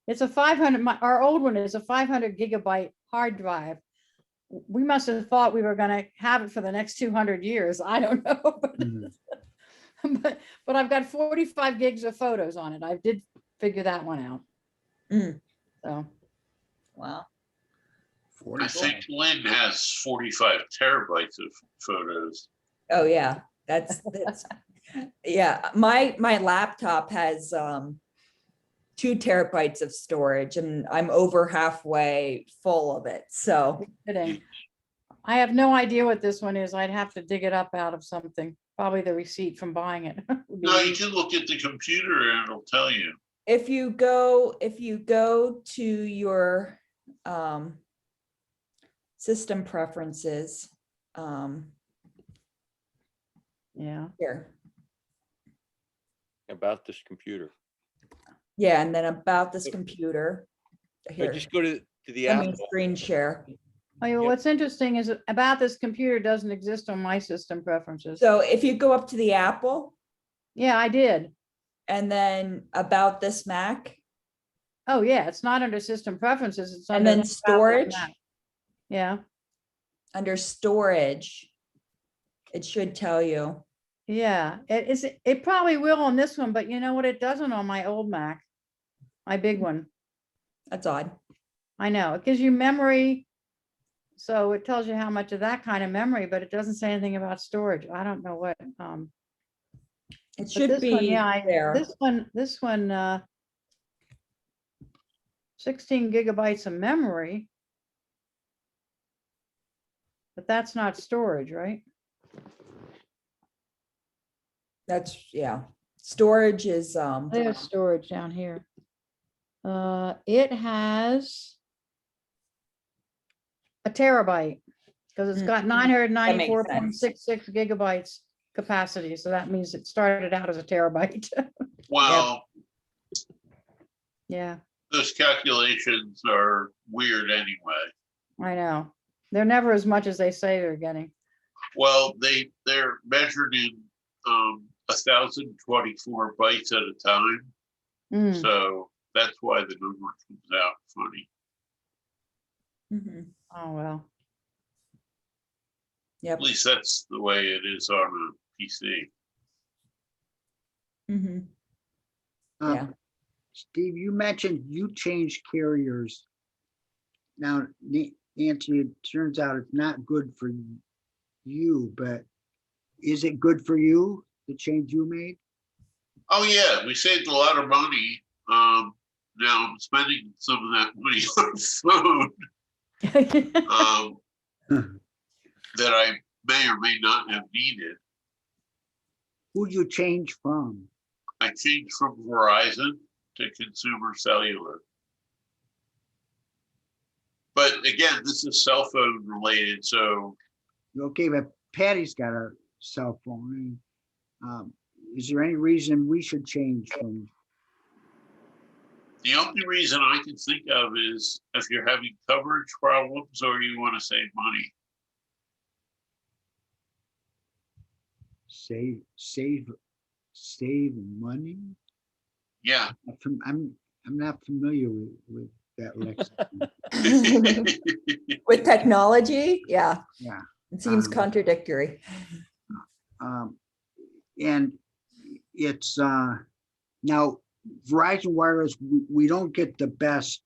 it's a 500, our old one is a 500 gigabyte hard drive. We must have thought we were going to have it for the next 200 years. I don't know. But I've got 45 gigs of photos on it. I did figure that one out. So. Wow. I think Lynn has 45 terabytes of photos. Oh, yeah. That's yeah. My laptop has 2 terabytes of storage, and I'm over halfway full of it. So Kidding. I have no idea what this one is. I'd have to dig it up out of something, probably the receipt from buying it. would be No, you easy. can look at the computer and it'll tell you. if you go to your system preferences, Yeah, here, About this computer. yeah, and then about this computer. But Here, just go to the let me Apple. screen share. oh, yeah, Yep. what's interesting is about this computer doesn't exist on my system preferences. So if you go up to the Apple Yeah, I did. and then about this Mac, Oh, yeah, it's not under system preferences. It's and under then about this storage, Mac. Yeah, under storage, it should tell you. yeah, it probably will on this one, but you know what? It doesn't on my old Mac. My big one. That's odd. I know, it gives you memory. So it tells you how much of that kind of memory, but it doesn't say anything about storage. I don't know what, It but should this one, be yeah, there. this one, 16 gigabytes of memory. But that's not storage, right? That's, yeah. Storage is, There's storage down here. It has a terabyte because it's got 994.66 gigabytes capacity. So that means it started out as a terabyte. Well, Yeah, those calculations are weird anyway. I know. They're never as much as they say they're getting. Well, they're measured in 1,024 bytes at a time. Mm, So that's why the number comes out funny. mhm, oh, well. yep. At least that's the way it is on a PC. Mhm, Um, yeah. Steve, you mentioned you changed carriers. Now, Nancy, it turns out it's not good for you, but is it good for you, the change you made? Oh yeah, we saved a lot of money. Now I'm spending some of that money on food that I may or may not have needed. Who'd you change from? I changed from Verizon to Consumer Cellular. But again, this is cell phone related, so Okay, but Patty's got a cell phone. Is there any reason we should change from? the only reason I can think of is if you're having coverage problems or you want to save money. Save money? Yeah. I'm not familiar with that lexicon. With technology, yeah, Yeah. it seems contradictory. And it's now Verizon Wireless, we don't get the best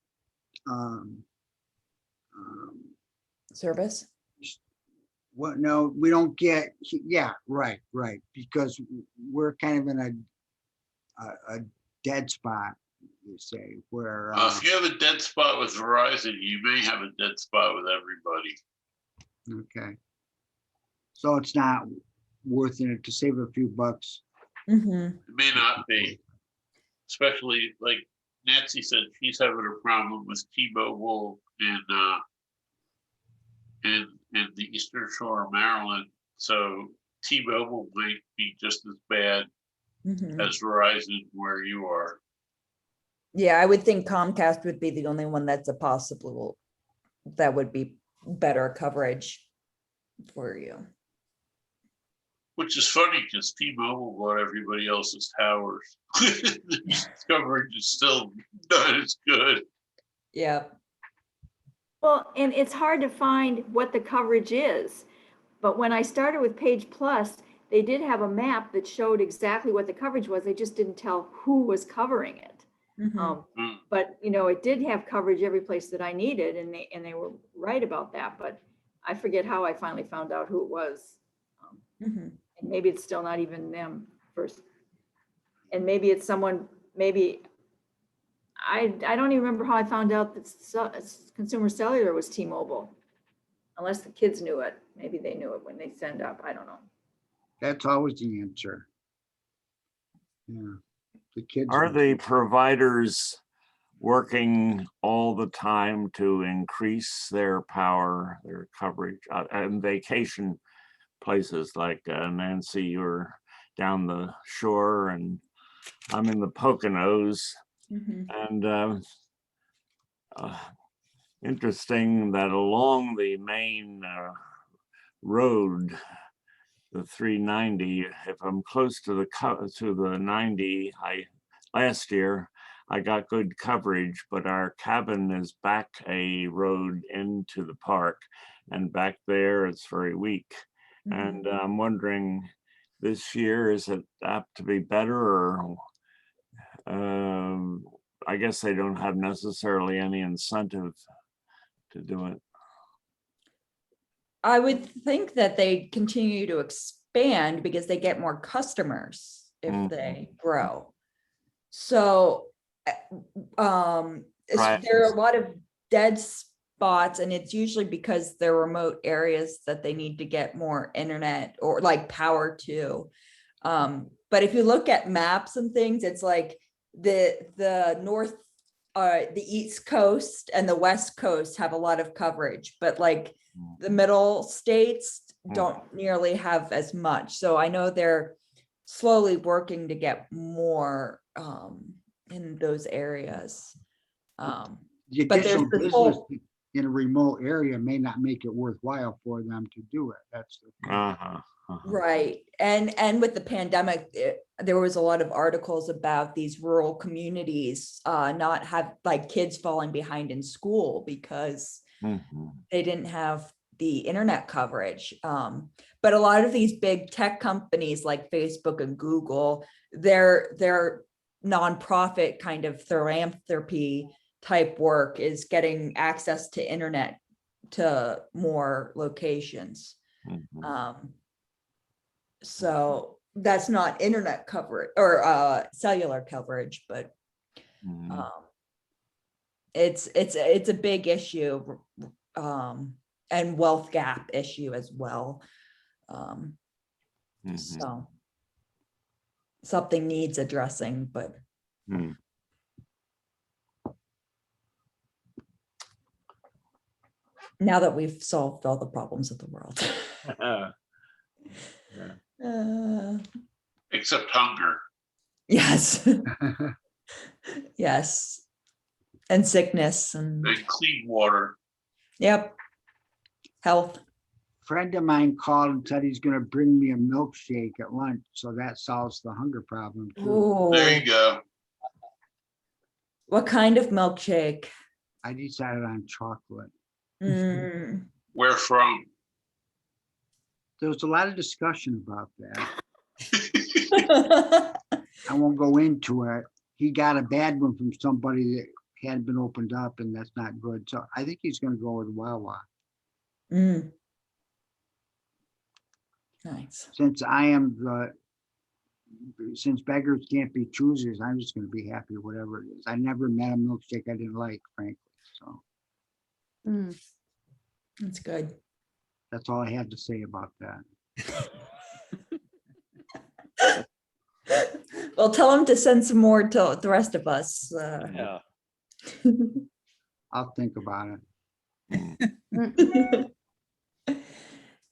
Service. what, no, we don't get, yeah, right, because we're kind of in a dead spot, you say, where If you have a dead spot with Verizon, you may have a dead spot with everybody. okay. So it's not worth it to save a few bucks. Mhm, It may not be, especially like Nancy said, she's having a problem with T-Mobile in the Eastern Shore of Maryland. So T-Mobile might be just as bad mhm. as Verizon where you are. Yeah, I would think Comcast would be the only one that's a possible, that would be better coverage for you. Which is funny because T-Mobile bought everybody else's towers. Coverage is still not as good. Yeah. Well, and it's hard to find what the coverage is. But when I started with Page Plus, they did have a map that showed exactly what the coverage was. They just didn't tell who was covering it. Mhm. But you know, it did have coverage every place that I needed, and they were right about that. But I forget how I finally found out who it was. Mhm. And maybe it's still not even them first. And maybe it's someone, maybe I don't even remember how I found out that Consumer Cellular was T-Mobile. Unless the kids knew it. Maybe they knew it when they signed up. I don't know. That's always the answer. Yeah. The kids. Are the providers working all the time to increase their power, their coverage? And vacation places like Nancy, you're down the shore and I'm in the Poconos. Mhm. And interesting that along the main road, the 390, if I'm close to the 90, last year I got good coverage, but our cabin is back a road into the park, and back there it's very weak. And I'm wondering, this year, is it apt to be better, or I guess they don't have necessarily any incentive to do it. I would think that they continue to expand because they get more customers if they grow. So Right. there are a lot of dead spots, and it's usually because they're remote areas that they need to get more internet or like power to. But if you look at maps and things, it's like the north, the East Coast and the West Coast have a lot of coverage, but like the middle states don't nearly have as much. So I know they're slowly working to get more in those areas. The But there's additional this business whole- in a remote area may not make it worthwhile for them to do it. That's the thing. Right. And with the pandemic, there was a lot of articles about these rural communities not have like kids falling behind in school because they didn't have the internet coverage. But a lot of these big tech companies like Facebook and Google, their nonprofit kind of philanthropy type work is getting access to internet to more locations. So that's not internet coverage or cellular coverage, but it's a big issue, and wealth gap issue as well. So something needs addressing, but now that we've solved all the problems of the world. Except hunger. Yes. Yes. And sickness and And clean water. yep. Health. Friend of mine called and said he's gonna bring me a milkshake at lunch, so that solves the hunger problem too. There Ooh, you go. what kind of milkshake? I decided on chocolate. Mm. Where from? There was a lot of discussion about that. I won't go into it. He got a bad one from somebody that hadn't been opened up, and that's not good. So I think he's gonna go with Wawa. Nice. Since beggars can't be choosers, I'm just gonna be happy with whatever it is. I never met a milkshake I didn't like, frankly. So That's good. that's all I have to say about that. Well, tell him to send some more to the rest of us. Yeah. I'll think about it.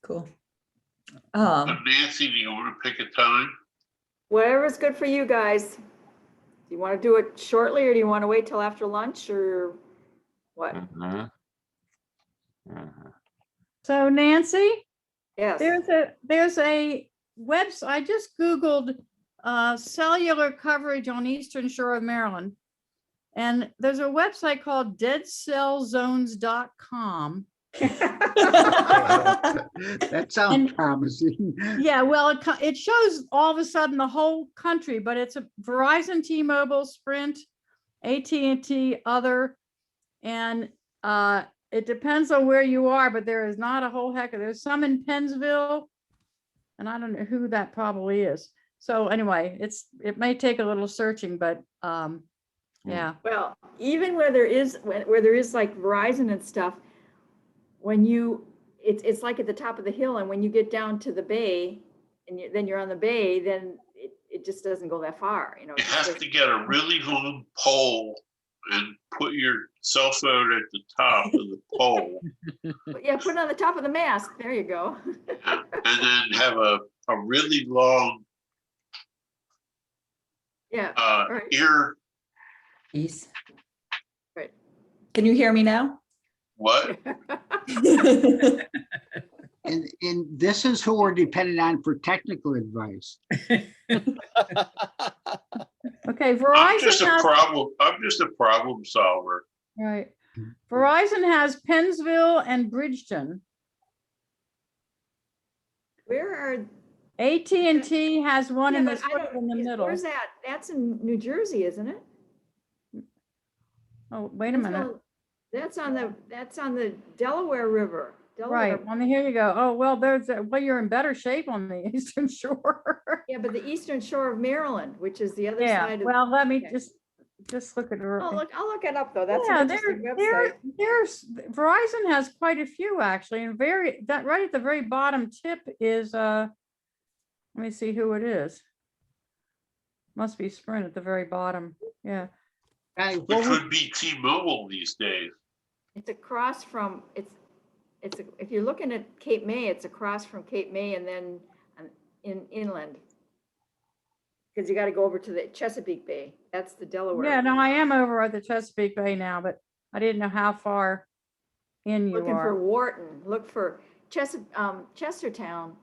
Cool. Nancy, do you want to pick a time? Whatever's good for you guys. Do you want to do it shortly or do you want to wait till after lunch or what? So Nancy, Yes. there's a website, I just Googled cellular coverage on Eastern Shore of Maryland. And there's a website called deadcellzones.com. That sounds promising. Yeah, well, it shows all of a sudden the whole country, but it's a Verizon, T-Mobile, Sprint, AT&T, other, and it depends on where you are, but there is not a whole heck of, there's some in Pennsville, and I don't know who that probably is. So anyway, it may take a little searching, but Yeah. Well, even where there is like Verizon and stuff, when it's like at the top of the hill, and when you get down to the bay, and then you're on the bay, then it just doesn't go that far, you know. You it just have doesn't- to get a really long pole and put your cell phone at the top of the pole. Yeah, put it on the top of the mast. There you go. And then have a really long Yeah. right. ear. Peace. Right. Can you hear me now? What? And this is who we're dependent on for technical advice. Okay, I'm Verizon just a has, problem solver. right. Verizon has Pennsville and Bridgeton. Where are? AT&T has one Yeah, in but the I sort of don't- in the middle. Where's that? That's in New Jersey, isn't it? Oh, wait a minute. That's on the Delaware River. Right, here you go. Oh, well, you're in better shape on the Eastern Shore. Yeah, but the eastern shore of Maryland, which is the other Yeah, side of. well, let me Okay. just look at her. I'll look it up though. That's Yeah, an interesting website. there's Verizon has quite a few actually, and that right at the very bottom tip is let me see who it is. Must be Sprint at the very bottom. Yeah. Hey, It what would- could be T-Mobile these days. It's across from, if you're looking at Cape May, it's across from Cape May and then inland. Because you got to go over to the Chesapeake Bay. That's the Delaware. Yeah, no, I am over at the Chesapeake Bay now, but I didn't know how far in you Looking for are. Wharton, look for Chestertown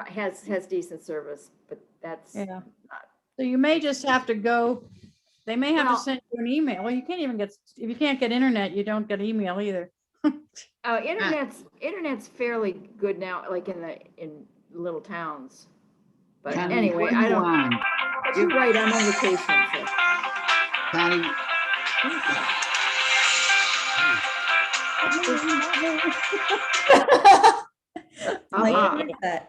has decent service, but that's. Yeah. So you may just have to go, they may have to Well- send you an email. Well, you can't even get, if you can't get internet, you don't get email either. Internet's fairly good now, like in little towns. But Connie, anyway, what I you don't, on? but you're right, I'm on vacation, so. Connie, Like Uh-huh. that.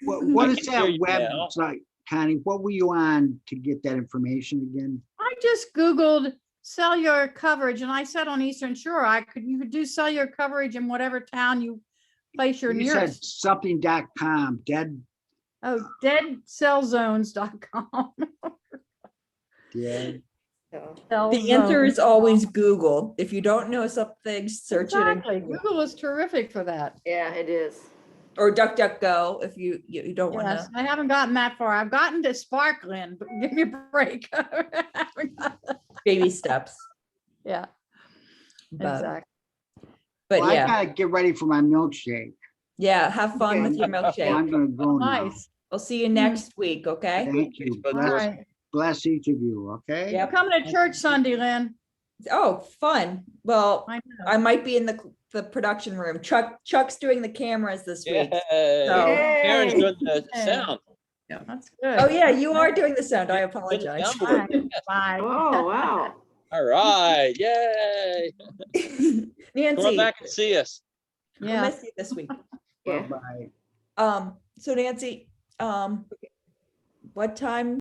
what I is can hear that you now. website? Connie, what were you on to get that information again? I just Googled cellular coverage and I said on Eastern Shore, you could do cellular coverage in whatever town you place your You said nearest. something.com, dead, Oh, deadcellzones.com. dead. So, The answer is always Google. If you don't know something, search it in Exactly. Google. Google is terrific for that. yeah, it is. Or DuckDuckGo if you don't want Yes, to. I haven't gotten that far. I've gotten to Sparkling, but give me a break. Baby steps. Yeah, But, exactly. but Well, I yeah, gotta get ready for my milkshake. yeah, have fun Okay. with your So milkshake. I'm gonna go now. Nice. We'll see you next week, okay? Thank you. All All right. Bless each of you, okay? Yep. Coming to church Sunday, Lynn. Oh, fun. Well, I know. I might be in the production room. Chuck's doing the cameras this week. Yay. So, Karen's doing the Yay. sound. That's good. oh yeah, you are doing the sound. I Doing the apologize. soundboard. Bye. Oh, wow. All right, yay. Come on Nancy, back and see us. I Yeah. miss you this week. Yeah. Bye-bye. So Nancy, what time